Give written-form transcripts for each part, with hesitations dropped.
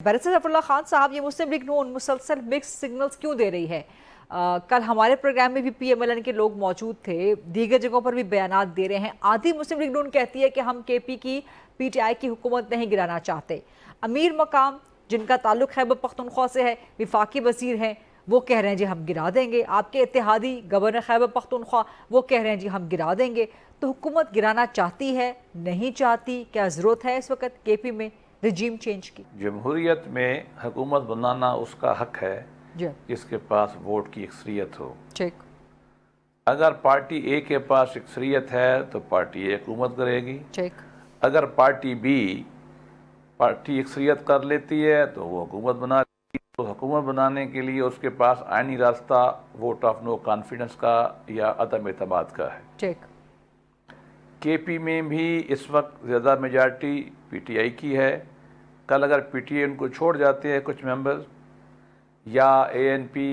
Barrister Zafarullah Khan साहब, ये मुस्लिम league नून मुसलसल मिक्स सिग्नल्स क्यों दे रही है? कल हमारे प्रोग्राम में भी PMLN के लोग मौजूद थे, दीगर जगहों पर भी बयानात दे रहे हैं। आधी मुस्लिम लीग नून कहती है कि हम KP की PTI की हुकूमत नहीं गिराना चाहते। अमीर मकाम जिनका ताल्लुक खैबर पख्तूनख्वा से है, वफाकी वज़ीर हैं, वो कह रहे हैं जी हम गिरा देंगे। आपके इत्तेहादी गवर्नर खैबर पख्तूनख्वा वो कह रहे हैं जी हम गिरा देंगे। तो हुकूमत गिराना चाहती है, नहीं चाहती? क्या ज़रूरत है इस वक्त KP में रिजीम चेंज की? जमहूरियत में हुकूमत बनाना उसका हक है जी, जिसके पास वोट की अक्सरियत हो। ठीक। अगर पार्टी A के पास अक्सरियत है तो पार्टी A हुकूमत करेगी। ठीक। अगर पार्टी B पार्टी अक्सरियत कर लेती है तो वो हुकूमत बना लेगी। तो हुकूमत बनाने के लिए उसके पास आईनी रास्ता वोट ऑफ नो कॉन्फिडेंस का या अदम एतमाद का है। ठीक। KP में भी इस वक्त ज़्यादा मेजॉरिटी PTI की है। कल अगर PTI उनको छोड़ जाते हैं कुछ मेंबर्स, या ANP,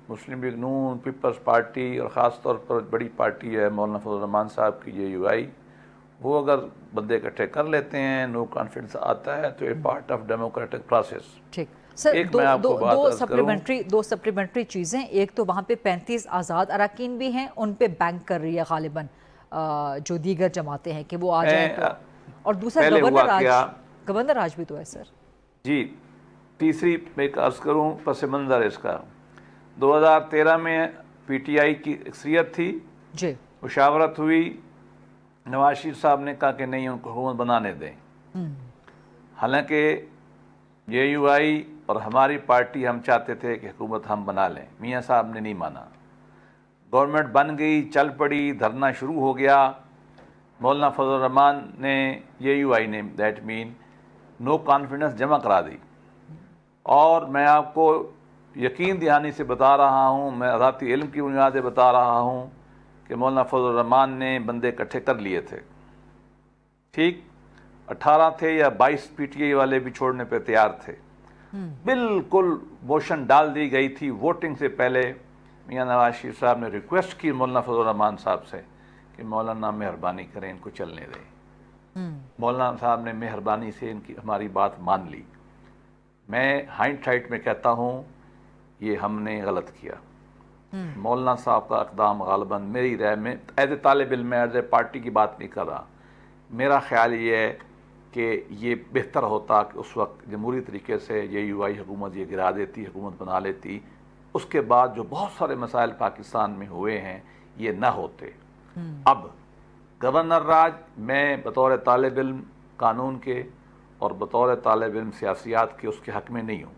मुस्लिम लीग नून, पीपल्स पार्टी और ख़ास तौर पर बड़ी पार्टी है मौलाना फजल रहमान साहब की JUI, वो अगर बंदे इकट्ठे कर लेते हैं, नो कॉन्फिडेंस आता है, तो ए पार्ट ऑफ डेमोक्रेटिक प्रोसेस। ठीक सर, एक मैं आपको बात दो सप्लीमेंट्री चीज़ें। एक तो वहाँ पे 35 आज़ाद अरकान भी हैं, उन पे बैंक कर रही है गालिबन जो दीगर जमाते हैं कि वो आ जाए तो। और दूसरा गवर्नर राज भी तो है सर जी। तीसरी मैं एक अर्ज़ करूँ पस मंज़र इसका, 2013 में PTI की अक्सरियत थी जी, मुशावरत हुई, नवाज शरीफ साहब ने कहा कि नहीं उनको हुकूमत बनाने दें। हालांकि JUI और हमारी पार्टी हम चाहते थे कि हुकूमत हम बना लें, मियाँ साहब ने नहीं माना। गवर्नमेंट बन गई, चल पड़ी, धरना शुरू हो गया। मौलाना फजल रहमान ने JUI ने दैट मीन नो कॉन्फिडेंस जमा करा दी। और मैं आपको यकीन दहानी से बता रहा हूँ, मैं ज़ाती इल्म की बुनियाद से बता रहा हूँ कि मौलाना फजल रहमान ने बंदे इकट्ठे कर लिए थे। ठीक 18 थे या 22 PTI वाले भी छोड़ने पे तैयार थे। बिल्कुल मोशन डाल दी गई थी वोटिंग से पहले। मियाँ नवाज शरीफ साहब ने रिक्वेस्ट की मौलाना फजल रहमान साहब से कि मौलाना मेहरबानी करें, इनको चलने दें। मौलाना साहब ने मेहरबानी से इनकी हमारी बात मान ली। मैं हाइंडसाइट में कहता हूँ ये हमने गलत किया। मौलाना साहब का इक़दाम गालिबन मेरी राय में एज ए तालिब इल्म, एज ए पार्टी की बात नहीं कर रहा, मेरा ख्याल ये है कि ये बेहतर होता कि उस वक्त जमहूरी तरीके से JUI हुकूमत ये गिरा देती, हुकूमत बना लेती। उसके बाद जो बहुत सारे मसाइल पाकिस्तान में हुए हैं ये ना होते। अब गवर्नर राज मैं बतौर तालिब इल्म कानून के और बतौर तालिब इल्म सियासियात के उसके हक में नहीं हूँ।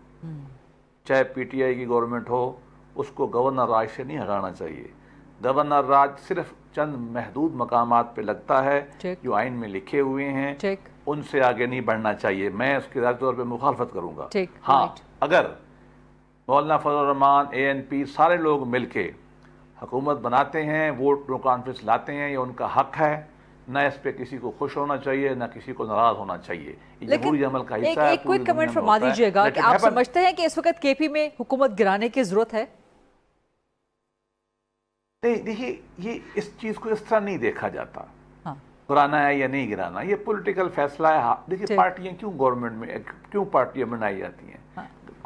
चाहे PTI की गवर्नमेंट हो, उसको गवर्नर राज से नहीं हटाना चाहिए। गवर्नर राज सिर्फ चंद महदूद मकामात पे लगता है जो आइन में लिखे हुए हैं, उनसे आगे नहीं बढ़ना चाहिए। मैं उसके ज़ाती तौर पर मुखालफत करूँगा। हाँ, अगर मौलाना फजल रहमान, ANP सारे लोग मिलके हुकूमत बनाते हैं, वोट नो कॉन्फ्रेंस लाते हैं, ये उनका हक है। ना इस पे किसी को खुश होना चाहिए, ना किसी को नाराज होना चाहिए। लेकिन अमल का हिस्सा है। एक क्विक कमेंट फरमा दीजिएगा कि आप समझते हैं कि इस वक्त KP में हुकूमत गिराने की जरूरत है? नहीं, देखिए ये इस चीज को इस तरह नहीं देखा जाता। हाँ। गिराना है या नहीं गिराना, ये पॉलिटिकल फैसला है। देखिए पार्टियां क्यों गवर्नमेंट में, क्यों पार्टियां बनाई जाती हैं?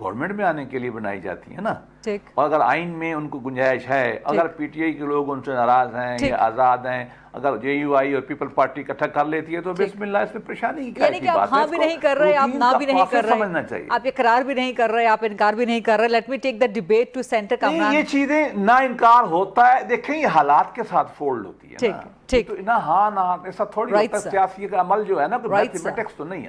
गवर्नमेंट में आने के लिए बनाई जाती है ना। और अगर आइन में उनको गुंजाइश है, अगर PTI के लोग उनसे नाराज हैं या आज़ाद हैं, अगर JUI और पीपल पार्टी इकट्ठा कर लेती है तो बिस्मिल्लाह, इसमें परेशानी की क्या बात है? आप हाँ भी नहीं कर रहे, आप ना भी नहीं कर रहे, समझना चाहिए। आप इकरार भी नहीं कर रहे, आप इनकार भी नहीं कर रहे। Let me take the debate to centre Kamran. ये चीजें ना इनकार होता है, देखें ये हालात के साथ फोल्ड होती है। ठीक, तो ना हाँ ना ऐसा थोड़ी होता है। सियासी का अमल जो है ना, मैथमेटिक्स तो नहीं है ना।